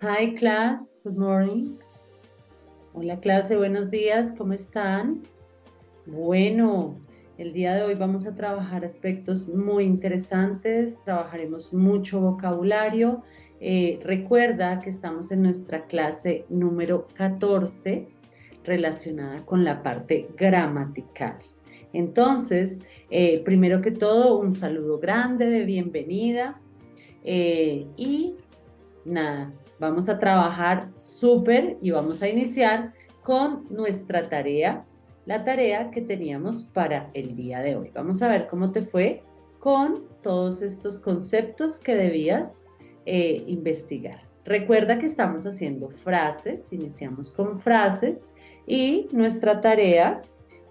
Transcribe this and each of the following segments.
Hi class, good morning. Hola clase, buenos días, ¿cómo están? Bueno, el día de hoy vamos a trabajar aspectos muy interesantes, trabajaremos mucho vocabulario. Recuerda que estamos en nuestra clase número 14 relacionada con la parte gramatical. Entonces, primero que todo, un saludo grande de bienvenida y nada, vamos a trabajar súper y vamos a iniciar con nuestra tarea, la tarea que teníamos para el día de hoy. Vamos a ver cómo te fue con todos estos conceptos que debías investigar. Recuerda que estamos haciendo frases, iniciamos con frases y nuestra tarea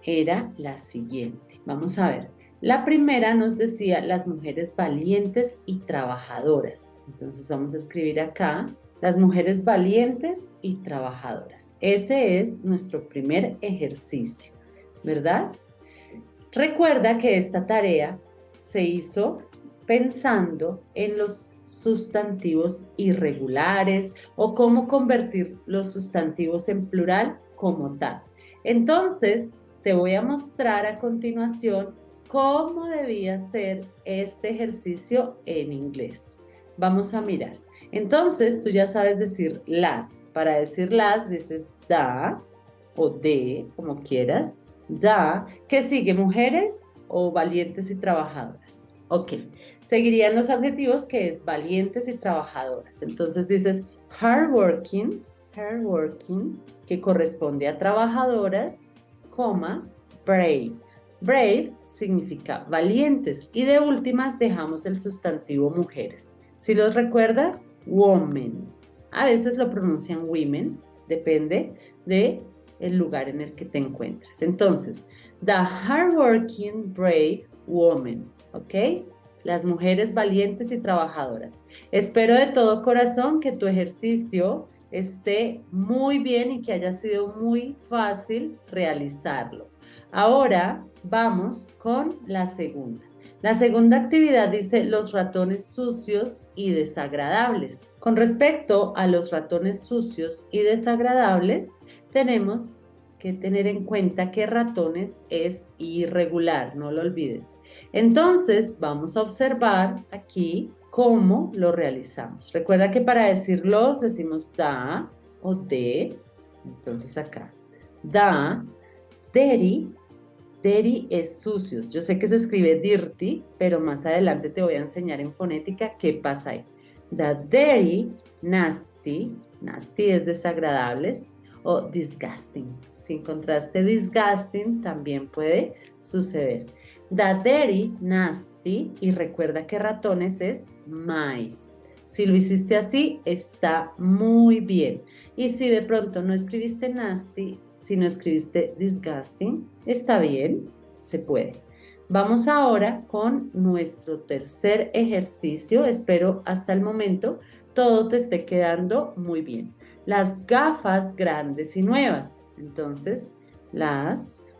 era la siguiente. Vamos a ver. La primera nos decía las mujeres valientes y trabajadoras. Entonces vamos a escribir acá las mujeres valientes y trabajadoras. Ese es nuestro primer ejercicio, ¿verdad? Recuerda que esta tarea se hizo pensando en los sustantivos irregulares o cómo convertir los sustantivos en plural como tal. Entonces, te voy a mostrar a continuación cómo debía ser este ejercicio en inglés. Vamos a mirar. Entonces, tú ya sabes decir las. Para decir las, dices da o de, como quieras. Da. ¿Qué sigue? ¿Mujeres o valientes y trabajadoras? Ok. Seguirían los adjetivos que es valientes y trabajadoras. Entonces dices hardworking, que corresponde a trabajadoras, coma, brave. Brave significa valientes y de últimas dejamos el sustantivo mujeres. Si los recuerdas, women. A veces lo pronuncian women, depende de el lugar en el que te encuentres. Entonces, the hardworking, brave woman, ¿ok? Las mujeres valientes y trabajadoras. Espero de todo corazón que tu ejercicio esté muy bien y que haya sido muy fácil realizarlo. Ahora vamos con la segunda. La segunda actividad dice los ratones sucios y desagradables. Con respecto a los ratones sucios y desagradables, tenemos que tener en cuenta que ratones es irregular, no lo olvides. Entonces, vamos a observar aquí cómo lo realizamos. Recuerda que para decir los decimos da o de. Entonces acá, da, dirty. Dirty es sucios. Yo sé que se escribe dirty, pero más adelante te voy a enseñar en fonética qué pasa ahí. The dirty, nasty, nasty es desagradables, o disgusting. Si encontraste disgusting, también puede suceder. The dirty, nasty, y recuerda que ratones es mice. Si lo hiciste así, está muy bien. Y si de pronto no escribiste nasty, si no escribiste disgusting, está bien, se puede. Vamos ahora con nuestro tercer ejercicio. Espero hasta el momento todo te esté quedando muy bien. Las gafas grandes y nuevas. Entonces, las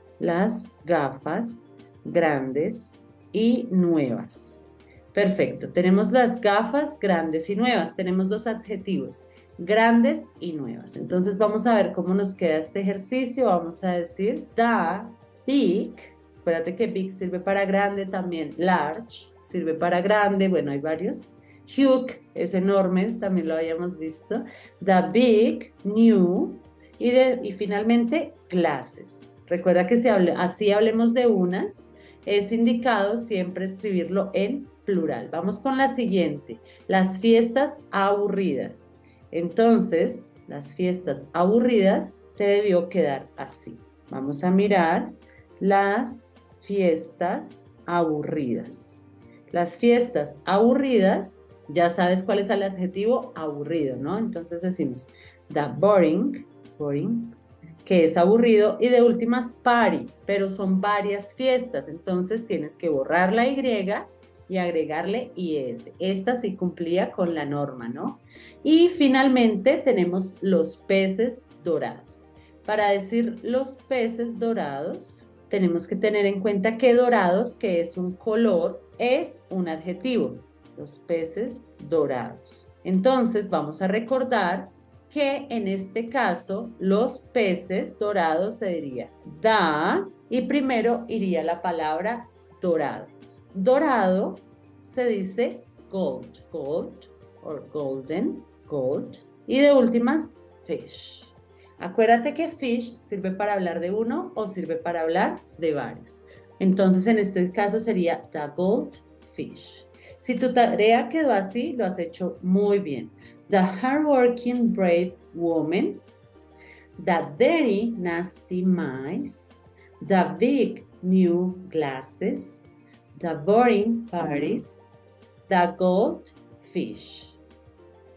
gafas grandes y nuevas. Perfecto. Tenemos las gafas grandes y nuevas. Tenemos dos adjetivos grandes y nuevas. Entonces vamos a ver cómo nos queda este ejercicio. Vamos a decir the big. Acuérdate que big sirve para grande, también large sirve para grande. Bueno, hay varios. Huge es enorme, también lo habíamos visto. The big, new. Y finalmente, classes. Recuerda que si así hablemos de unas, es indicado siempre escribirlo en plural. Vamos con la siguiente. Las fiestas aburridas. Entonces, las fiestas aburridas te debió quedar así. Vamos a mirar las fiestas aburridas. Las fiestas aburridas, ya sabes cuál es el adjetivo aburrido, ¿no? Entonces decimos the boring, que es aburrido, y de últimas party, pero son varias fiestas, entonces tienes que borrar la Y y agregarle IS. Esta sí cumplía con la norma, ¿no? Y finalmente tenemos los peces dorados. Para decir los peces dorados, tenemos que tener en cuenta que dorados, que es un color, es un adjetivo. Los peces dorados. Entonces vamos a recordar que en este caso los peces dorados se diría da y primero iría la palabra dorado. Dorado se dice gold, gold or golden, gold. Y de últimas, fish. Acuérdate que fish sirve para hablar de uno o sirve para hablar de varios. Entonces, en este caso sería the goldfish. Si tu tarea quedó así, lo has hecho muy bien. The hardworking brave woman, the dirty nasty mice, the big new glasses, the boring parties, the goldfish.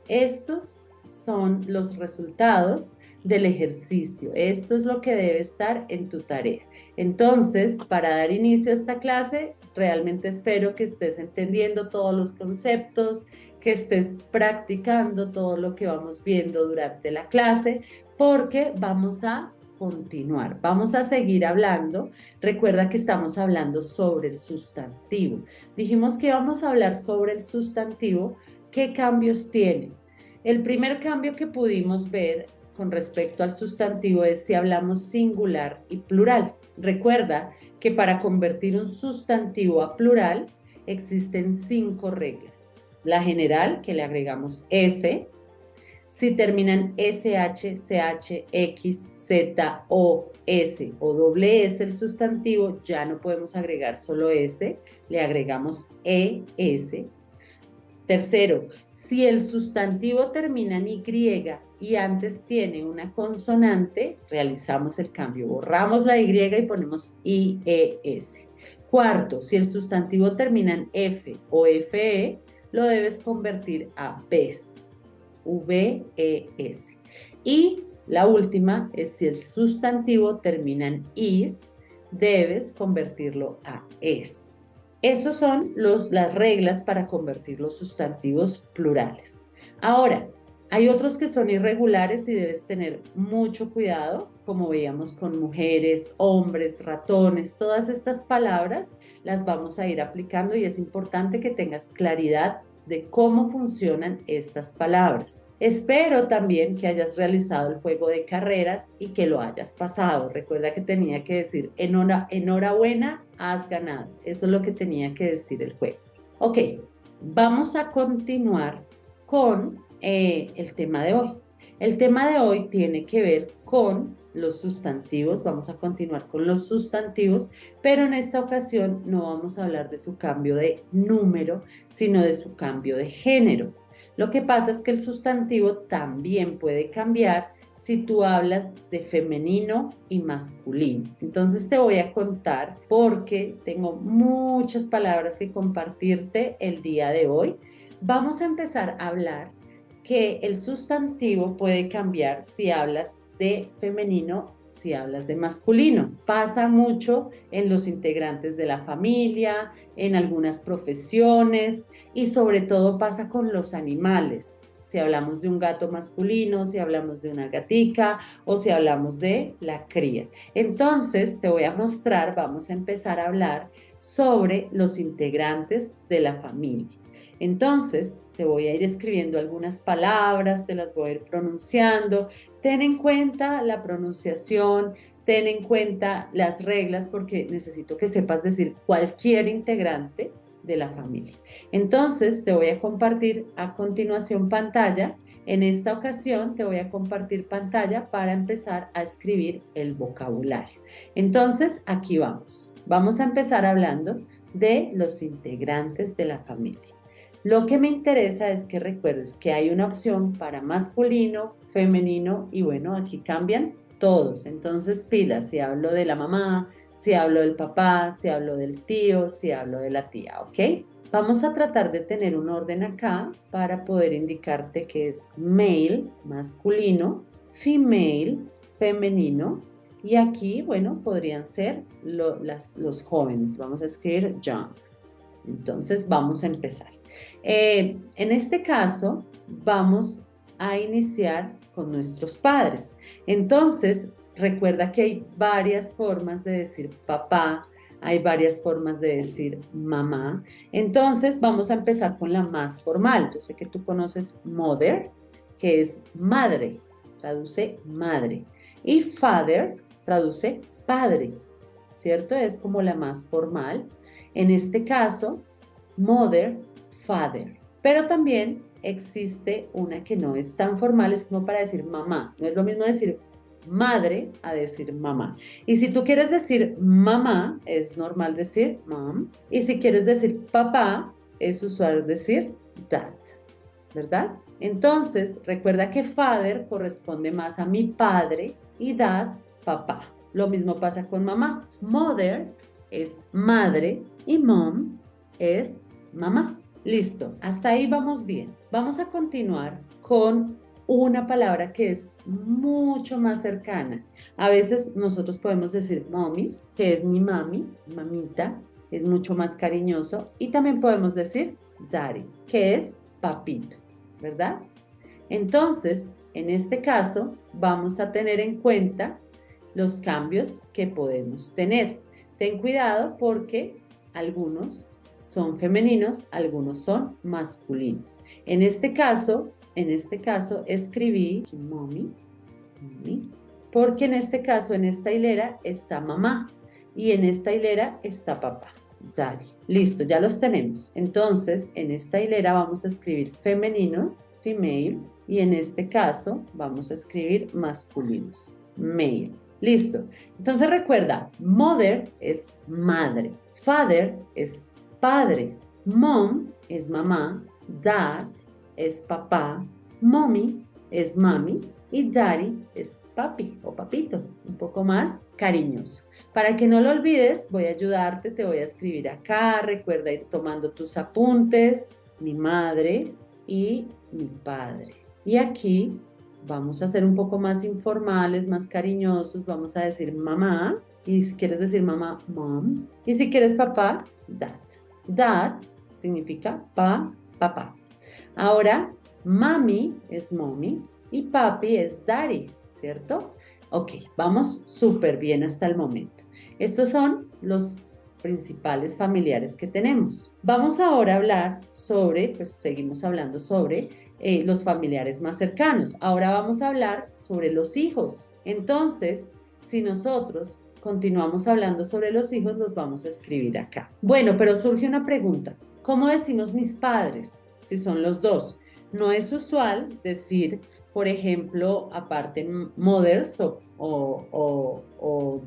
Estos son los resultados del ejercicio. Esto es lo que debe estar en tu tarea. Entonces, para dar inicio a esta clase, realmente espero que estés entendiendo todos los conceptos, que estés practicando todo lo que vamos viendo durante la clase, porque vamos a continuar. Vamos a seguir hablando. Recuerda que estamos hablando sobre el sustantivo. Dijimos que vamos a hablar sobre el sustantivo. ¿Qué cambios tiene? El primer cambio que pudimos ver con respecto al sustantivo es si hablamos singular y plural. Recuerda que para convertir un sustantivo a plural existen 5 reglas. La general, que le agregamos S. Si terminan SH, CH, X, Z, O, S o doble S el sustantivo, ya no podemos agregar solo S, le agregamos ES. Tercero, si el sustantivo termina en Y y antes tiene una consonante, realizamos el cambio. Borramos la Y y ponemos IES. Cuarto, si el sustantivo termina en F o FE, lo debes convertir a VES. VES. Y la última es si el sustantivo termina en IS, debes convertirlo a ES. Esas son las reglas para convertir los sustantivos plurales. Ahora, hay otros que son irregulares y debes tener mucho cuidado, como veíamos con mujeres, hombres, ratones, todas estas palabras las vamos a ir aplicando y es importante que tengas claridad de cómo funcionan estas palabras. Espero también que hayas realizado el juego de carreras y que lo hayas pasado. Recuerda que tenía que decir enhorabuena, has ganado. Eso es lo que tenía que decir el juego. Ok, vamos a continuar con el tema de hoy. El tema de hoy tiene que ver con los sustantivos. Vamos a continuar con los sustantivos, pero en esta ocasión no vamos a hablar de su cambio de número, sino de su cambio de género. Lo que pasa es que el sustantivo también puede cambiar si tú hablas de femenino y masculino. Entonces te voy a contar porque tengo muchas palabras que compartirte el día de hoy. Vamos a empezar a hablar que el sustantivo puede cambiar si hablas de femenino, si hablas de masculino. Pasa mucho en los integrantes de la familia, en algunas profesiones y sobre todo pasa con los animales. Si hablamos de un gato masculino, si hablamos de una gatica o si hablamos de la cría. Entonces te voy a mostrar, vamos a empezar a hablar sobre los integrantes de la familia. Entonces, te voy a ir escribiendo algunas palabras, te las voy a ir pronunciando. Ten en cuenta la pronunciación, ten en cuenta las reglas porque necesito que sepas decir cualquier integrante de la familia. Entonces, te voy a compartir a continuación pantalla. En esta ocasión te voy a compartir pantalla para empezar a escribir el vocabulario. Entonces, aquí vamos. Vamos a empezar hablando de los integrantes de la familia. Lo que me interesa es que recuerdes que hay una opción para masculino, femenino y bueno, aquí cambian todos. Entonces, pilas, si hablo de la mamá, si hablo del papá, si hablo del tío, si hablo de la tía, ¿ok? Vamos a tratar de tener un orden acá para poder indicarte que es male, masculino, female, femenino y aquí, bueno, podrían ser los jóvenes. Vamos a escribir young. Entonces, vamos a empezar. En este caso, vamos a iniciar con nuestros padres. Entonces, recuerda que hay varias formas de decir papá, hay varias formas de decir mamá. Entonces vamos a empezar con la más formal. Yo sé que tú conoces mother, que es madre, traduce madre. Y father traduce padre, ¿cierto? Es como la más formal. En este caso, mother, father. Pero también existe una que no es tan formal, es como para decir mamá. No es lo mismo decir madre a decir mamá. Y si tú quieres decir mamá, es normal decir mom. Y si quieres decir papá, es usual decir dad, ¿verdad? Entonces, recuerda que father corresponde más a mi padre y dad, papá. Lo mismo pasa con mamá. Mother es madre y mom es mamá. Listo, hasta ahí vamos bien. Vamos a continuar con una palabra que es mucho más cercana. A veces nosotros podemos decir mommy, que es mi mami, mamita, es mucho más cariñoso. Y también podemos decir daddy, que es papito, ¿verdad? Entonces, en este caso, vamos a tener en cuenta los cambios que podemos tener. Ten cuidado porque algunos son femeninos, algunos son masculinos. En este caso escribí mommy, porque en este caso, en esta hilera está mamá y en esta hilera está papá, daddy. Listo, ya los tenemos. Entonces, en esta hilera vamos a escribir femeninos, female, y en este caso vamos a escribir masculinos, male. Listo. Entonces recuerda, mother es madre, father es padre, mom es mamá, dad es papá, mommy es mami y daddy es papi o papito, un poco más cariñoso. Para que no lo olvides, voy a ayudarte, te voy a escribir acá, recuerda ir tomando tus apuntes, mi madre y mi padre. Y aquí vamos a ser un poco más informales, más cariñosos, vamos a decir mamá, y si quieres decir mamá, mom, y si quieres papá, dad. Dad significa papá. Ahora, mami es mommy y papi es daddy, ¿cierto? Ok, vamos súper bien hasta el momento. Estos son los principales familiares que tenemos. Vamos ahora a hablar sobre, pues seguimos hablando sobre los familiares más cercanos. Ahora vamos a hablar sobre los hijos. Entonces, si nosotros continuamos hablando sobre los hijos, los vamos a escribir acá. Bueno, pero surge una pregunta. ¿Cómo decimos mis padres? Si son los dos. No es usual decir, por ejemplo, aparte mothers o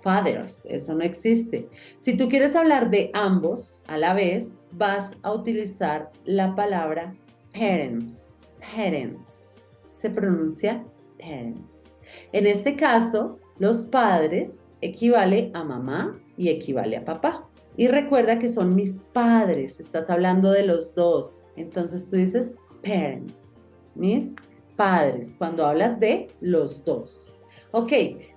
fathers, eso no existe. Si tú quieres hablar de ambos a la vez, vas a utilizar la palabra parents. Parents. Se pronuncia parents. En este caso, los padres equivale a mamá y equivale a papá. Y recuerda que son mis padres, estás hablando de los dos. Entonces tú dices parents, mis padres, cuando hablas de los dos. Ok,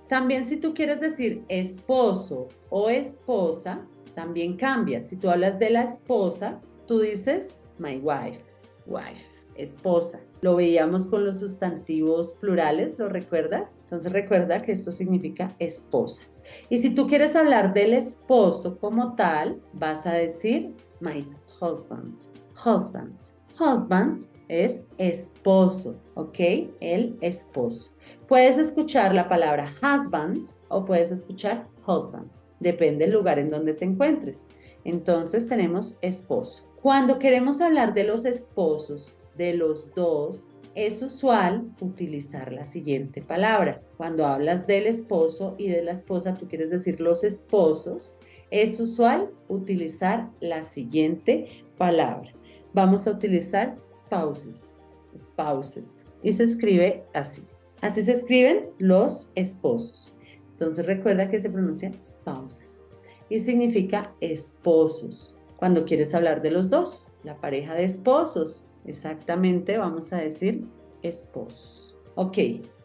también si tú quieres decir esposo o esposa, también cambia. Si tú hablas de la esposa, tú dices my wife, wife, esposa. Lo veíamos con los sustantivos plurales, ¿lo recuerdas? Entonces recuerda que esto significa esposa. Y si tú quieres hablar del esposo como tal, vas a decir my husband, husband. Husband es esposo, ¿ok? El esposo. Puedes escuchar la palabra husband o puedes escuchar husband. Depende del lugar en donde te encuentres. Entonces tenemos esposo. Cuando queremos hablar de los esposos, de los dos, es usual utilizar la siguiente palabra. Cuando hablas del esposo y de la esposa, tú quieres decir los esposos, es usual utilizar la siguiente palabra. Vamos a utilizar spouses, spouses, y se escribe así. Así se escriben los esposos. Entonces recuerda que se pronuncia spouses y significa esposos. Cuando quieres hablar de los dos, la pareja de esposos, exactamente vamos a decir esposos. Ok,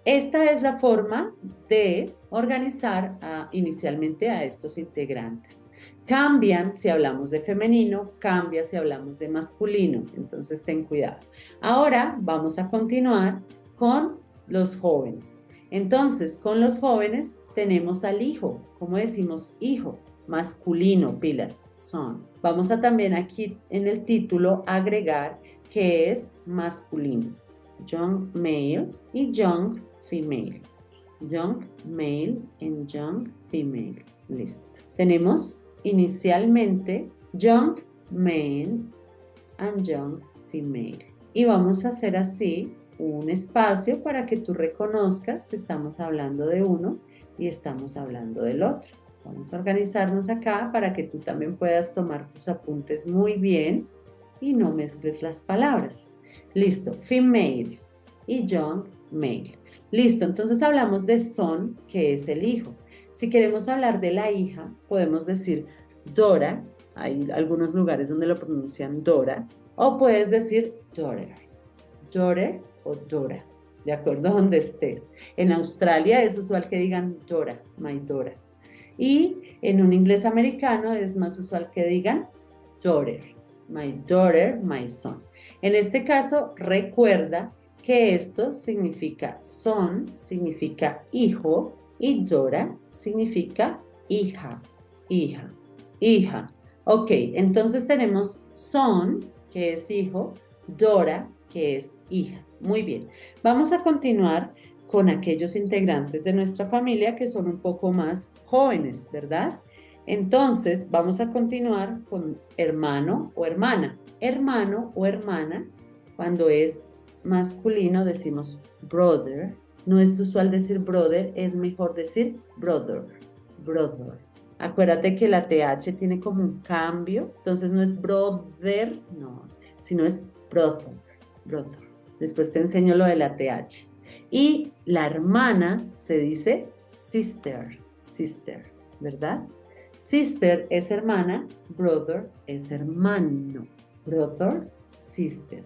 esta es la forma de organizar inicialmente a estos integrantes. Cambian si hablamos de femenino, cambia si hablamos de masculino, entonces ten cuidado. Ahora vamos a continuar con los jóvenes. Entonces, con los jóvenes tenemos al hijo. ¿Cómo decimos hijo? masculino, pilas, son. Vamos a también aquí en el título agregar que es masculino. Young male y young female. Young male and young female. Listo. Tenemos inicialmente young male and young female. Y vamos a hacer así un espacio para que tú reconozcas que estamos hablando de uno y estamos hablando del otro. Vamos a organizarnos acá para que tú también puedas tomar tus apuntes muy bien y no mezcles las palabras. Listo, female y young male. Listo, entonces hablamos de son, que es el hijo. Si queremos hablar de la hija, podemos decir Dora. Hay algunos lugares donde lo pronuncian Dora. O puedes decir daughter. Daughter o Dora, de acuerdo a donde estés. En Australia es usual que digan Dora, my Dora. Y en un inglés americano es más usual que digan daughter, my son. En este caso, recuerda que esto significa son, significa hijo, y Dora significa hija, hija, hija. Ok, entonces tenemos son, que es hijo, Dora, que es hija. Muy bien, vamos a continuar con aquellos integrantes de nuestra familia que son un poco más jóvenes, ¿verdad? Entonces, vamos a continuar con hermano o hermana. Hermano o hermana, cuando es masculino decimos brother. No es usual decir brother, es mejor decir brother, brother. Acuérdate que la TH tiene como un cambio, entonces no es brother, no, sino es brother, brother. Después te enseño lo de la TH. Y la hermana se dice sister, sister, ¿verdad? Sister es hermana, brother es hermano, brother, sister.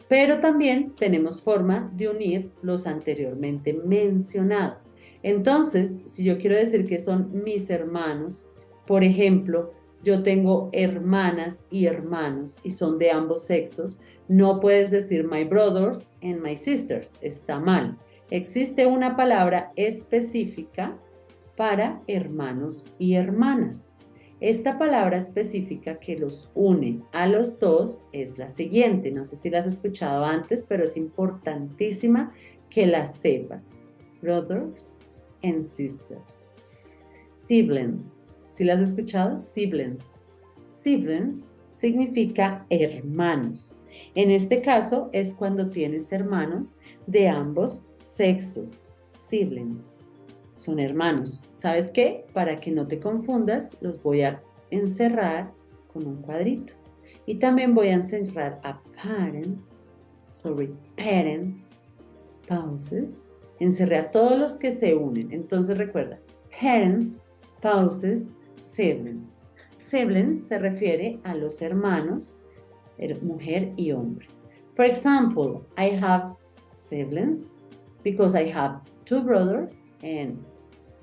Pero también tenemos forma de unir los anteriormente mencionados. Entonces, si yo quiero decir que son mis hermanos, por ejemplo, yo tengo hermanas y hermanos y son de ambos sexos, no puedes decir my brothers and my sisters, está mal. Existe una palabra específica para hermanos y hermanas. Esta palabra específica que los une a los dos es la siguiente. No sé si la has escuchado antes, pero es importantísima que la sepas. Brothers and sisters. Siblings. ¿Sí la has escuchado? Siblings. Siblings significa hermanos. En este caso es cuando tienes hermanos de ambos sexos. Siblings. Son hermanos. ¿Sabes qué? Para que no te confundas, los voy a encerrar con un cuadrito. Y también voy a encerrar a parents, spouses. Encerré a todos los que se unen. Entonces recuerda, parents, spouses, siblings. Siblings se refiere a los hermanos, mujer y hombre. For example, I have siblings because I have two brothers and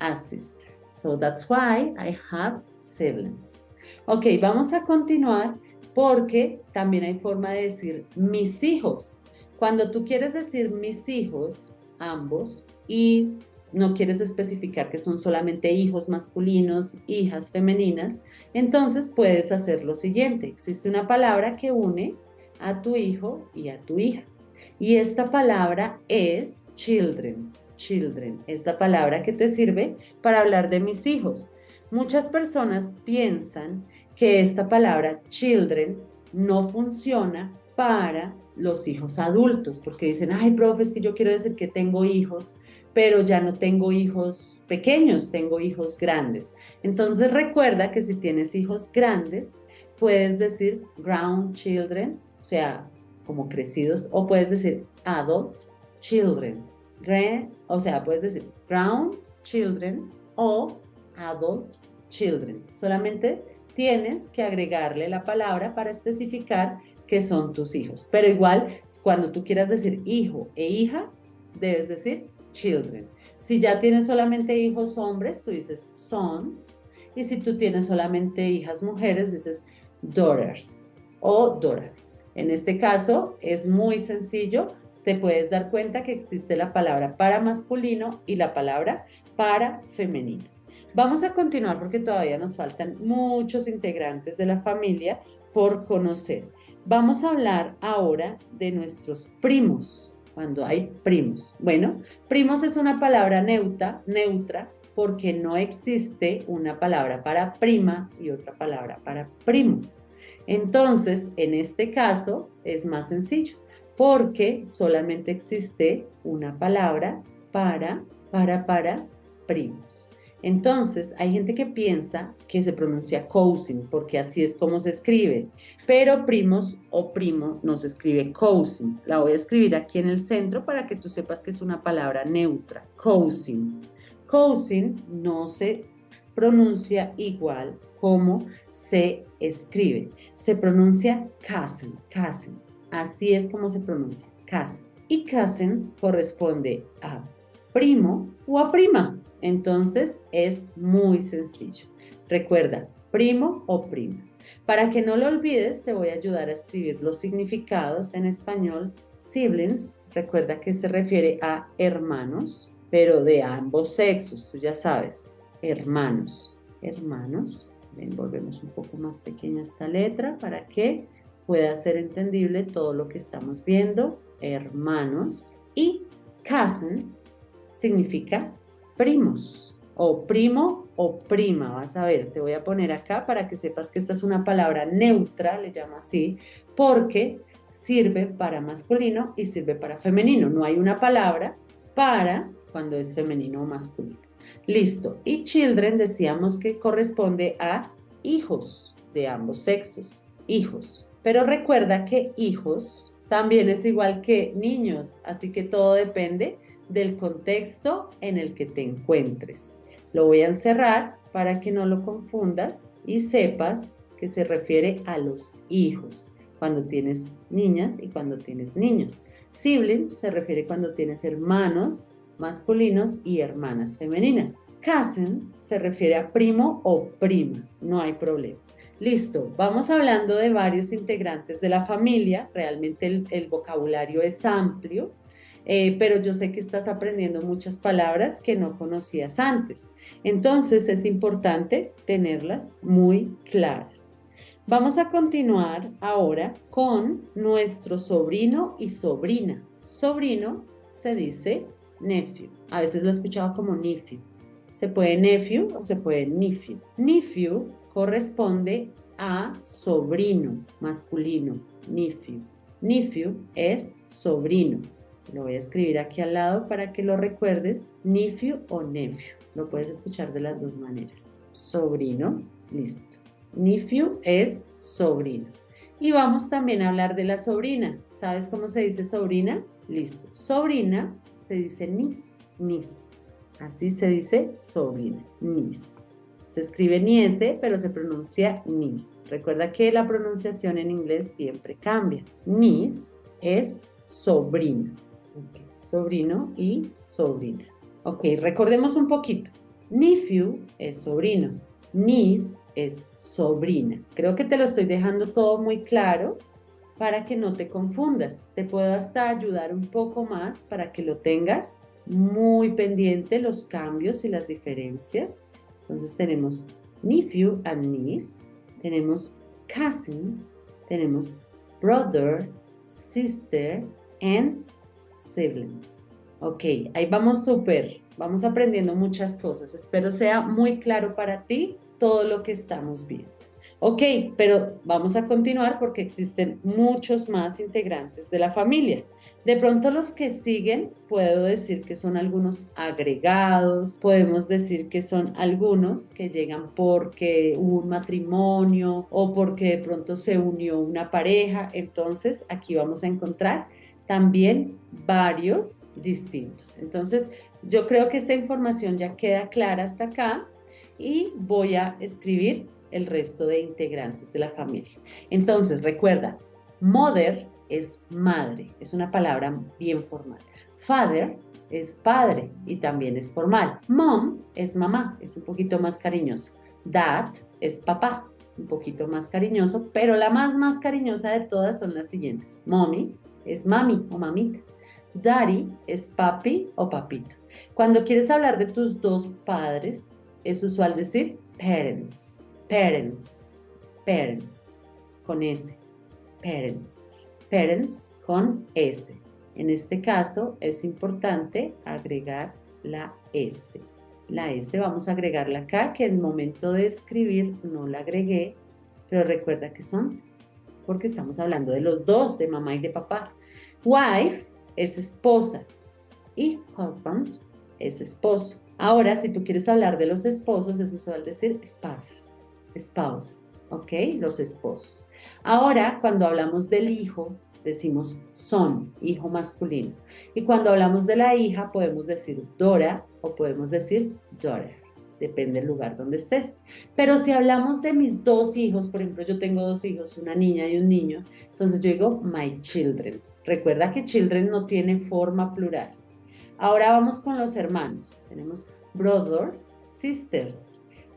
a sister. So that's why I have siblings. Ok, vamos a continuar porque también hay forma de decir mis hijos. Cuando tú quieres decir mis hijos, ambos, y no quieres especificar que son solamente hijos masculinos, hijas femeninas, entonces puedes hacer lo siguiente. Existe una palabra que une a tu hijo y a tu hija. Y esta palabra es children. Children, esta palabra que te sirve para hablar de mis hijos. Muchas personas piensan que esta palabra children no funciona para los hijos adultos, porque dicen, ay, profe, es que yo quiero decir que tengo hijos, pero ya no tengo hijos pequeños, tengo hijos grandes. Entonces recuerda que si tienes hijos grandes, puedes decir grown children, o sea, como crecidos, o puedes decir adult children. O sea, puedes decir grown children o adult children. Solamente tienes que agregarle la palabra para especificar que son tus hijos. Pero igual, cuando tú quieras decir hijo e hija, debes decir children. Si ya tienes solamente hijos hombres, tú dices sons. Y si tú tienes solamente hijas mujeres, dices daughters o daughters. En este caso, es muy sencillo. Te puedes dar cuenta que existe la palabra para masculino y la palabra para femenino. Vamos a continuar porque todavía nos faltan muchos integrantes de la familia por conocer. Vamos a hablar ahora de nuestros primos, cuando hay primos. Bueno, primos es una palabra neutra porque no existe una palabra para prima y otra palabra para primo. Entonces, en este caso es más sencillo porque solamente existe una palabra para primos. Entonces, hay gente que piensa que se pronuncia cousin, porque así es como se escribe, pero primos o primo no se escribe cousin. La voy a escribir aquí en el centro para que tú sepas que es una palabra neutra, cousin. Cousin no se pronuncia igual como se escribe. Se pronuncia cousin, cousin. Así es como se pronuncia, cousin. Y cousin corresponde a primo o a prima. Entonces es muy sencillo. Recuerda, primo o prima. Para que no lo olvides, te voy a ayudar a escribir los significados en español. Siblings, recuerda que se refiere a hermanos, pero de ambos sexos, tú ya sabes, hermanos, hermanos. Ven, volvemos un poco más pequeña esta letra para que pueda ser entendible todo lo que estamos viendo. Hermanos. Y cousin significa primos o primo o prima. Vas a ver, te voy a poner acá para que sepas que esta es una palabra neutra, le llamo así, porque sirve para masculino y sirve para femenino. No hay una palabra para cuando es femenino o masculino. Listo. Y children decíamos que corresponde a hijos de ambos sexos, hijos. Pero recuerda que hijos también es igual que niños, así que todo depende del contexto en el que te encuentres. Lo voy a encerrar para que no lo confundas y sepas que se refiere a los hijos, cuando tienes niñas y cuando tienes niños. Sibling se refiere cuando tienes hermanos masculinos y hermanas femeninas. Cousin se refiere a primo o prima, no hay problema. Listo, vamos hablando de varios integrantes de la familia, realmente el vocabulario es amplio, pero yo sé que estás aprendiendo muchas palabras que no conocías antes. Entonces es importante tenerlas muy claras. Vamos a continuar ahora con nuestro sobrino y sobrina. Sobrino se dice nephew. A veces lo he escuchado como nephew. Se puede nephew o se puede nephew. Nephew corresponde a sobrino masculino, nephew. Nephew es sobrino. Lo voy a escribir aquí al lado para que lo recuerdes, nephew o nephew. Lo puedes escuchar de las dos maneras. Sobrino, listo. Nephew es sobrino. Y vamos también a hablar de la sobrina. ¿Sabes cómo se dice sobrina? Listo. Sobrina se dice niece, niece. Así se dice sobrina, niece. Se escribe niece, pero se pronuncia niece. Recuerda que la pronunciación en inglés siempre cambia. Niece es sobrino. Okay. Sobrino y sobrina. Ok, recordemos un poquito. Nephew es sobrino. Niece es sobrina. Creo que te lo estoy dejando todo muy claro para que no te confundas. Te puedo hasta ayudar un poco más para que lo tengas muy pendiente, los cambios y las diferencias. Entonces tenemos nephew and niece, tenemos cousin, tenemos brother, sister and siblings. Ok, ahí vamos súper, vamos aprendiendo muchas cosas. Espero sea muy claro para ti todo lo que estamos viendo. Ok, pero vamos a continuar porque existen muchos más integrantes de la familia. De pronto los que siguen, puedo decir que son algunos agregados, podemos decir que son algunos que llegan porque hubo un matrimonio o porque de pronto se unió una pareja. Entonces, aquí vamos a encontrar también varios distintos. Entonces, yo creo que esta información ya queda clara hasta acá y voy a escribir el resto de integrantes de la familia. Entonces, recuerda, mother es madre, es una palabra bien formal. Father es padre y también es formal. Mom es mamá, es un poquito más cariñoso. Dad es papá, un poquito más cariñoso, pero la más cariñosa de todas son las siguientes. Mommy es mami o mamita. Daddy es papi o papito. Cuando quieres hablar de tus dos padres, es usual decir parents, parents, parents, con S, parents, parents con S. En este caso es importante agregar la S. La S vamos a agregarla acá, que en el momento de escribir no la agregué, pero recuerda que son porque estamos hablando de los dos, de mamá y de papá. Wife es esposa y husband es esposo. Ahora, si tú quieres hablar de los esposos, es usual decir spouses, spouses, ¿ok? Los esposos. Ahora, cuando hablamos del hijo, decimos son, hijo masculino. Y cuando hablamos de la hija, podemos decir Dora o podemos decir daughter. Depende del lugar donde estés. Pero si hablamos de mis dos hijos, por ejemplo, yo tengo dos hijos, una niña y un niño, entonces yo digo my children. Recuerda que children no tiene forma plural. Ahora vamos con los hermanos. Tenemos brother, sister.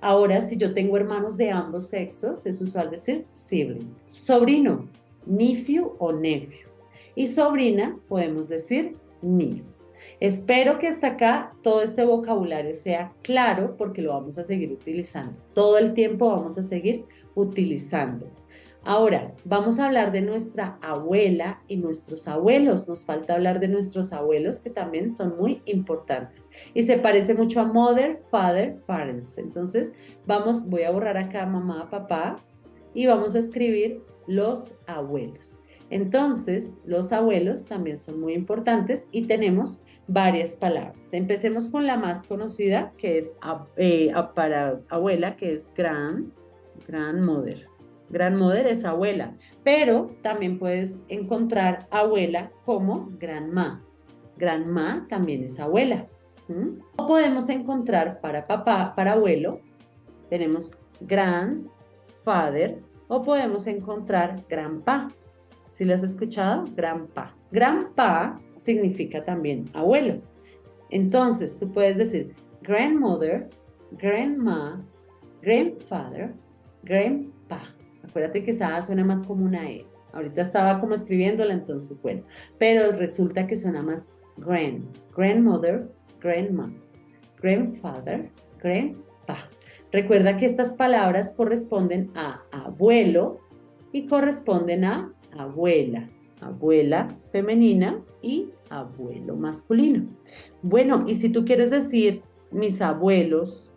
Ahora, si yo tengo hermanos de ambos sexos, es usual decir sibling. Sobrino, nephew o nephew. Y sobrina, podemos decir niece. Espero que hasta acá todo este vocabulario sea claro porque lo vamos a seguir utilizando. Todo el tiempo vamos a seguir utilizando. Ahora, vamos a hablar de nuestra abuela y nuestros abuelos. Nos falta hablar de nuestros abuelos que también son muy importantes. Y se parece mucho a mother, father, parents. Entonces, voy a borrar acá mamá, papá y vamos a escribir los abuelos. Entonces, los abuelos también son muy importantes y tenemos varias palabras. Empecemos con la más conocida, que es para abuela, que es grandmother. Grandmother es abuela, pero también puedes encontrar abuela como grandma. Grandma también es abuela. O podemos encontrar para papá, para abuelo, tenemos grandfather o podemos encontrar grandpa. ¿Sí lo has escuchado? Grandpa. Grandpa significa también abuelo. Entonces, tú puedes decir grandmother, grandma, grandfather, grandpa. Acuérdate que esa A suena más como una E. Ahorita estaba como escribiéndola, entonces, bueno. Pero resulta que suena más grandmother, grandma, grandfather, grandpa. Recuerda que estas palabras corresponden a abuelo y corresponden a abuela. Abuela femenina y abuelo masculino. Bueno, y si tú quieres decir mis abuelos,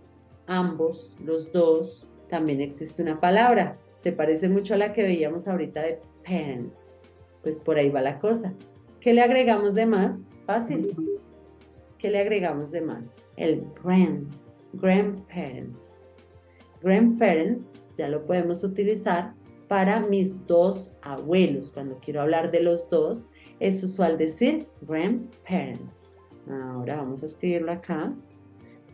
ambos, los dos, también existe una palabra. Se parece mucho a la que veíamos ahorita de parents. Pues por ahí va la cosa. ¿Qué le agregamos de más? Fácil. ¿Qué le agregamos de más? El grandparents. Grandparents ya lo podemos utilizar para mis dos abuelos. Cuando quiero hablar de los dos, es usual decir grandparents. Ahora vamos a escribirlo acá.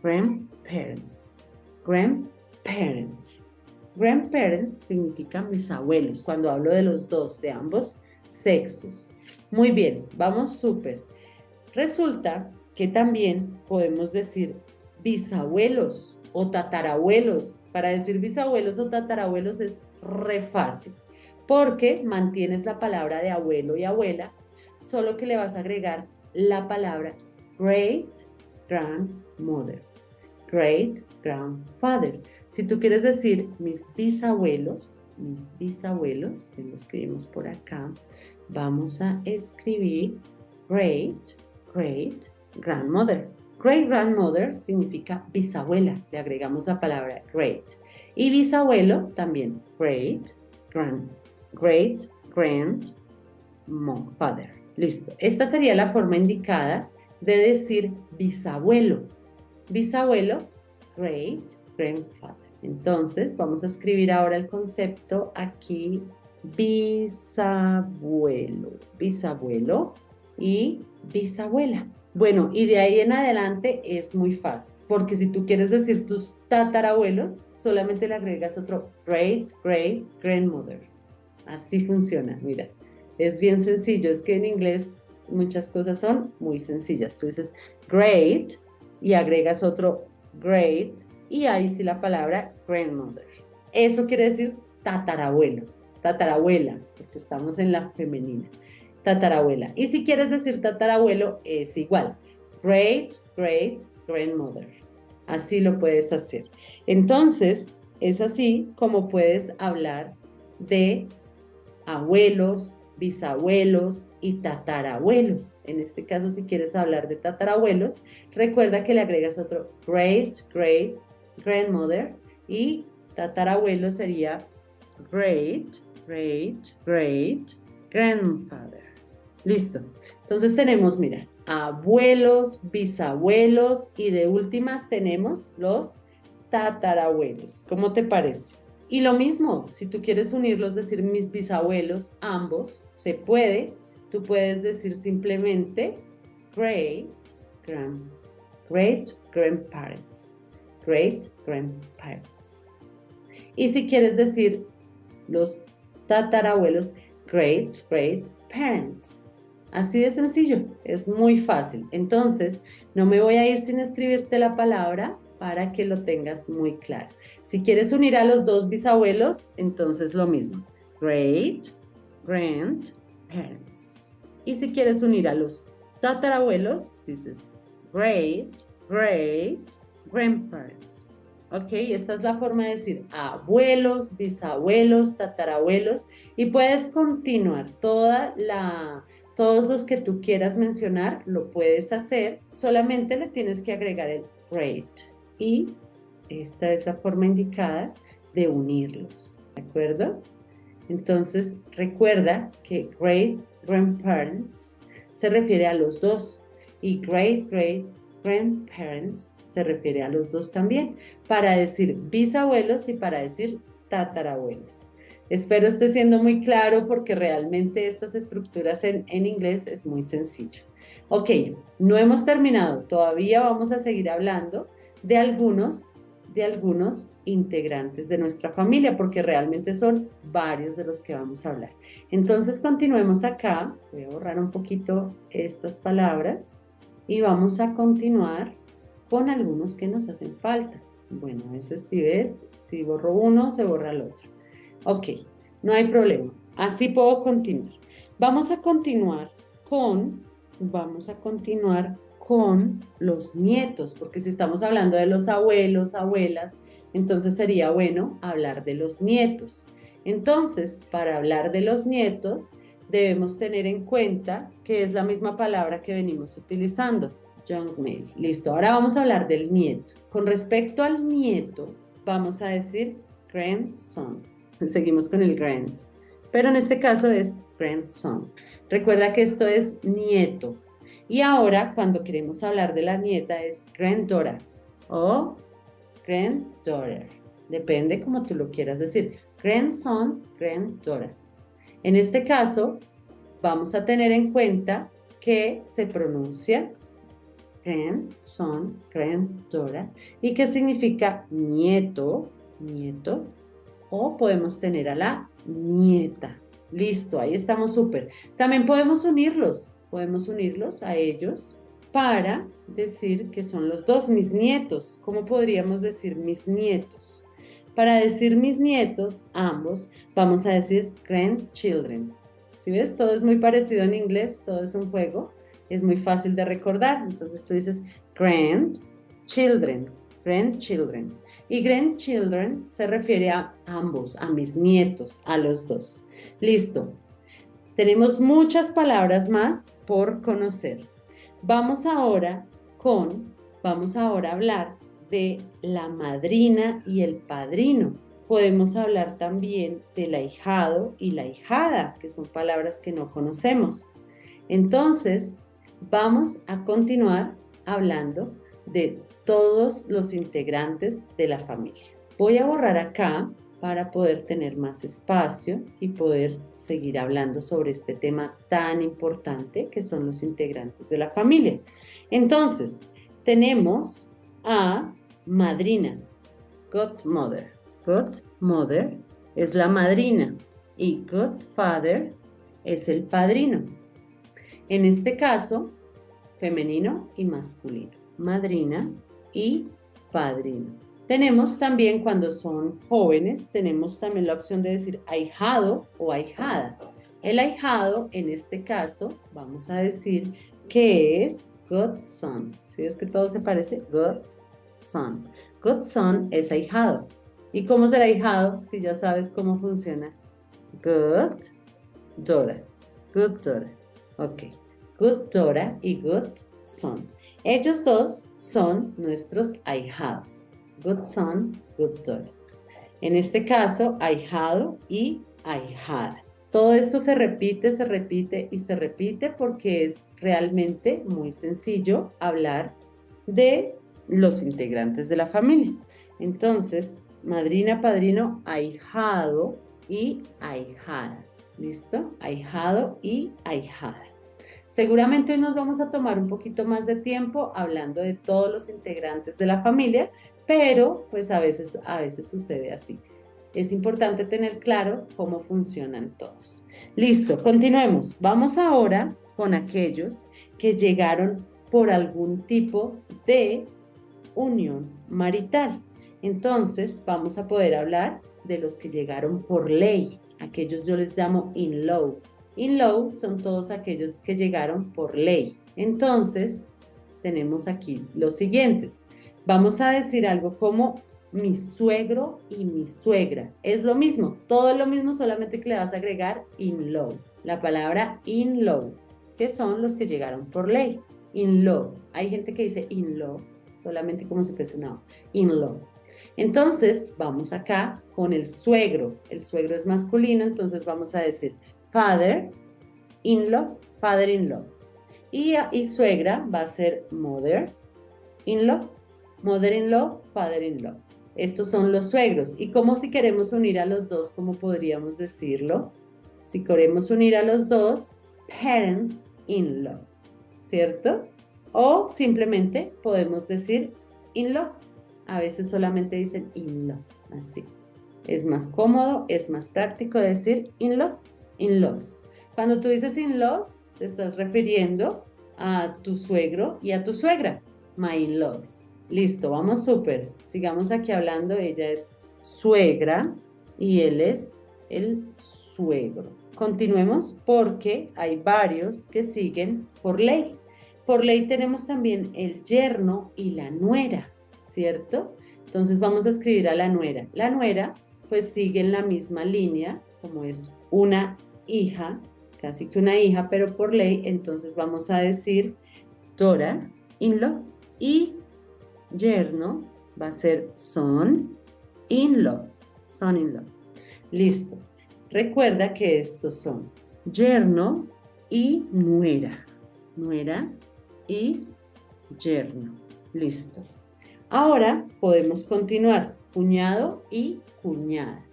Grandparents. Grandparents. Grandparents significa mis abuelos, cuando hablo de los dos, de ambos sexos. Muy bien, vamos súper. Resulta que también podemos decir bisabuelos o tatarabuelos. Para decir bisabuelos o tatarabuelos es re fácil, porque mantienes la palabra de abuelo y abuela, solo que le vas a agregar la palabra great grandmother, great grandfather. Si tú quieres decir mis bisabuelos, que lo escribimos por acá, vamos a escribir great grandmother. Great grandmother significa bisabuela, le agregamos la palabra great. Y bisabuelo también, great grandfather. Listo. Esta sería la forma indicada de decir bisabuelo. Bisabuelo, great grandfather. Entonces, vamos a escribir ahora el concepto aquí, bisabuelo, bisabuelo y bisabuela. Bueno, y de ahí en adelante es muy fácil, porque si tú quieres decir tus tatarabuelos, solamente le agregas otro great grandmother. Así funciona, mira. Es bien sencillo, es que en inglés muchas cosas son muy sencillas. Tú dices great y agregas otro great y ahí sí la palabra grandmother. Eso quiere decir tatarabuelo, tatarabuela, porque estamos en la femenina. Tatarabuela. Y si quieres decir tatarabuelo, es igual. Great grandmother. Así lo puedes hacer. Entonces, es así como puedes hablar de abuelos, bisabuelos y tatarabuelos. En este caso, si quieres hablar de tatarabuelos, recuerda que le agregas otro great, great, grandmother y tatarabuelo sería great, great, great, grandfather. Listo. Entonces tenemos, mira, abuelos, bisabuelos y de últimas tenemos los tatarabuelos. ¿Cómo te parece? Y lo mismo, si tú quieres unirlos, decir mis bisabuelos, ambos, se puede. Tú puedes decir simplemente great, great grandparents. Great grandparents. Y si quieres decir los tatarabuelos, great great parents. Así de sencillo, es muy fácil. Entonces, no me voy a ir sin escribirte la palabra para que lo tengas muy claro. Si quieres unir a los dos bisabuelos, entonces lo mismo. Great grandparents. Y si quieres unir a los tatarabuelos, dices great great grandparents. ¿Ok? Esta es la forma de decir abuelos, bisabuelos, tatarabuelos. Y puedes continuar todos los que tú quieras mencionar, lo puedes hacer. Solamente le tienes que agregar el great. Y esta es la forma indicada de unirlos, ¿de acuerdo? Entonces, recuerda que great grandparents se refiere a los dos y great great grandparents se refiere a los dos también, para decir bisabuelos y para decir tatarabuelos. Espero esté siendo muy claro porque realmente estas estructuras en inglés es muy sencillo. Ok, no hemos terminado, todavía vamos a seguir hablando de algunos integrantes de nuestra familia, porque realmente son varios de los que vamos a hablar. Entonces continuemos acá, voy a borrar un poquito estas palabras y vamos a continuar con algunos que nos hacen falta. Bueno, a veces si ves, si borro uno, se borra el otro. Ok, no hay problema, así puedo continuar. Vamos a continuar con los nietos, porque si estamos hablando de los abuelos, abuelas, entonces sería bueno hablar de los nietos. Entonces, para hablar de los nietos, debemos tener en cuenta que es la misma palabra que venimos utilizando, young male. Listo, ahora vamos a hablar del nieto. Con respecto al nieto, vamos a decir grandson. Seguimos con el grand, pero en este caso es grandson. Recuerda que esto es nieto. Y ahora, cuando queremos hablar de la nieta, es granddaughter o granddaughter. Depende como tú lo quieras decir. Grandson, granddaughter. En este caso, vamos a tener en cuenta que se pronuncia grandson, granddaughter, y que significa nieto, nieto, o podemos tener a la nieta. Listo, ahí estamos súper. También podemos unirlos a ellos para decir que son los dos mis nietos. ¿Cómo podríamos decir mis nietos? Para decir mis nietos, ambos, vamos a decir grandchildren. ¿Sí ves? Todo es muy parecido en inglés, todo es un juego, es muy fácil de recordar. Entonces tú dices grandchildren, grandchildren. Y grandchildren se refiere a ambos, a mis nietos, a los dos. Listo. Tenemos muchas palabras más por conocer. Vamos ahora a hablar de la madrina y el padrino. Podemos hablar también del ahijado y la ahijada, que son palabras que no conocemos. Entonces, vamos a continuar hablando de todos los integrantes de la familia. Voy a borrar acá para poder tener más espacio y poder seguir hablando sobre este tema tan importante que son los integrantes de la familia. Entonces, tenemos a madrina, godmother. Godmother es la madrina y godfather es el padrino. En este caso, femenino y masculino, madrina y padrino. Tenemos también, cuando son jóvenes, tenemos también la opción de decir ahijado o ahijada. El ahijado, en este caso, vamos a decir que es godson. ¿Sí ves que todo se parece? son. Godson es ahijado. ¿Y cómo será ahijado? Si ya sabes cómo funciona. Good daughter. Good daughter. Ok. Good daughter y good son. Ellos dos son nuestros ahijados. Good son, good daughter. En este caso, ahijado y ahijada. Todo esto se repite y se repite porque es realmente muy sencillo hablar de los integrantes de la familia. Entonces, madrina, padrino, ahijado y ahijada. ¿Listo? Ahijado y ahijada. Seguramente hoy nos vamos a tomar un poquito más de tiempo hablando de todos los integrantes de la familia, pero pues a veces sucede así. Es importante tener claro cómo funcionan todos. Listo, continuemos. Vamos ahora con aquellos que llegaron por algún tipo de unión marital. Entonces, vamos a poder hablar de los que llegaron por ley. Aquellos yo les llamo in-law. In-law son todos aquellos que llegaron por ley. Entonces, tenemos aquí los siguientes. Vamos a decir algo como mi suegro y mi suegra. Es lo mismo, todo es lo mismo, solamente que le vas a agregar in-law. La palabra in-law, que son los que llegaron por ley. In-law. Hay gente que dice in-law, solamente como si fuese una in-law. Entonces, vamos acá con el suegro. El suegro es masculino, entonces vamos a decir father-in-law, father-in-law. Y suegra va a ser mother-in-law, mother-in-law, father-in-law. Estos son los suegros. Y como si queremos unir a los dos, ¿cómo podríamos decirlo? Si queremos unir a los dos, parents-in-law, ¿cierto? O simplemente podemos decir in-law. A veces solamente dicen in-law, así. Es más cómodo, es más práctico decir in-law, in-laws. Cuando tú dices in-laws, te estás refiriendo a tu suegro y a tu suegra. My in-laws. Listo, vamos súper. Sigamos aquí hablando. Ella es suegra y él es el suegro. Continuemos porque hay varios que siguen por ley. Por ley tenemos también el yerno y la nuera, ¿cierto? Entonces vamos a escribir a la nuera. La nuera pues sigue en la misma línea, como es una hija, casi que una hija, pero por ley, entonces vamos a decir daughter-in-law y yerno va a ser son-in-law, son-in-law. Listo. Recuerda que estos son yerno y nuera, nuera y yerno. Listo. Ahora podemos continuar. Cuñado y cuñada.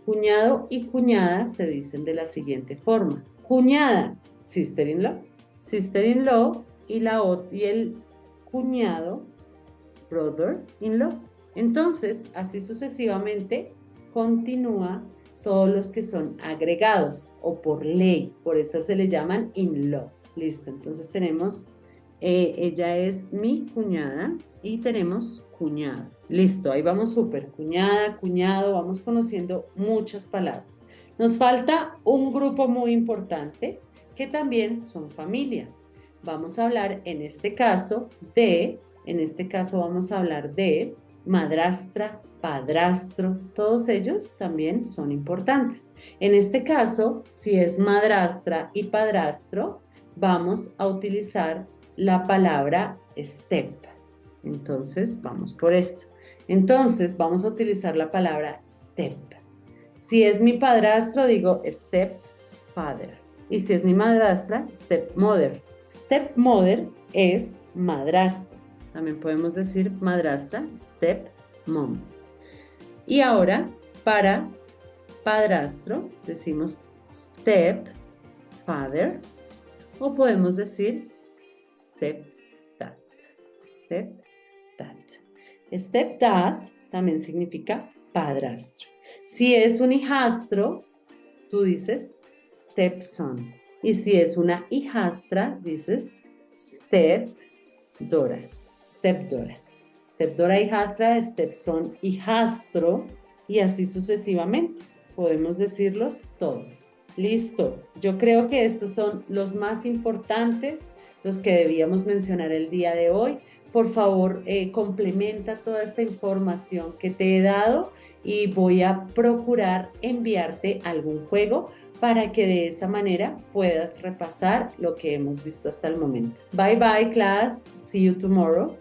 Cuñado y cuñada se dicen de la siguiente forma. Cuñada, sister-in-law. Sister-in-law y el cuñado, brother-in-law. Entonces, así sucesivamente, continúa todos los que son agregados o por ley. Por eso se le llaman in-law. Listo, entonces tenemos, ella es mi cuñada y tenemos cuñado. Listo, ahí vamos súper. Cuñada, cuñado, vamos conociendo muchas palabras. Nos falta un grupo muy importante que también son familia. Vamos a hablar en este caso vamos a hablar de madrastra, padrastro, todos ellos también son importantes. En este caso, si es madrastra y padrastro, vamos a utilizar la palabra step. Entonces, vamos por esto. Entonces, vamos a utilizar la palabra step. Si es mi padrastro, digo stepfather. Y si es mi madrastra, stepmother. Stepmother es madrastra. También podemos decir madrastra, stepmom. Y ahora, para padrastro, decimos stepfather. O podemos decir stepdad. Stepdad. Stepdad también significa padrastro. Si es un hijastro, tú dices stepson. Y si es una hijastra, dices stepdaughter. Stepdaughter. Stepdaughter, hijastra, stepson, hijastro. Y así sucesivamente. Podemos decirlos todos. Listo. Yo creo que estos son los más importantes, los que debíamos mencionar el día de hoy. por favor, complementa toda esta información que te he dado y voy a procurar enviarte algún juego para que de esa manera puedas repasar lo que hemos visto hasta el momento. Bye bye, class. See you tomorrow.